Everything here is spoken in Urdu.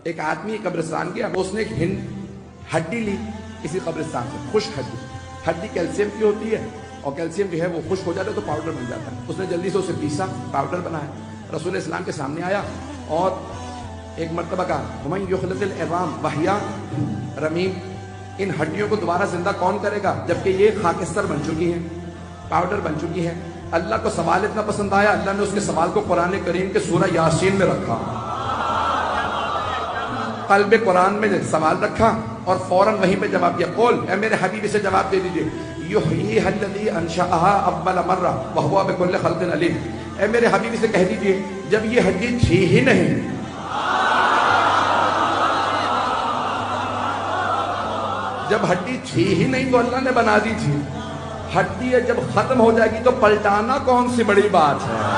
ایک آدمی قبرستان گیا، اس نے ایک ہڈی لی کسی قبرستان سے، خشک ہڈی کیلشیم کی ہوتی ہے، اور کیلشیم جو ہے وہ خشک ہو جاتا ہے تو پاؤڈر بن جاتا ہے۔ اس نے جلدی سے اسے پیسا، پاؤڈر بنایا، رسول اسلام کے سامنے آیا اور ایک مرتبہ کہا وَمَن يُخْلِقِ الْعِظَامَ وَهِيَ رَمِيمٌ، ان ہڈیوں کو دوبارہ زندہ کون کرے گا جبکہ یہ خاکستر بن چکی ہیں، پاؤڈر بن چکی ہیں۔ اللہ کو سوال اتنا پسند آیا، اللہ نے اس کے سوال کو قرآن کریم کے سورہ یاسین میں رکھا، قلب قرآن میں سوال رکھا اور فوراً وہیں پہ جواب دیا۔ قول، اے میرے حبیب سے جواب دے دیجئے، یحییھا الذی انشأھا اول مرہ وہو بکل خلق علیم، اے میرے حبیب سے کہہ دیجئے جب یہ ہڈی تھی ہی نہیں، جب ہڈی تھی ہی نہیں تو اللہ نے بنا دی تھی، ہڈی جب ختم ہو جائے گی تو پلٹانا کون سی بڑی بات ہے۔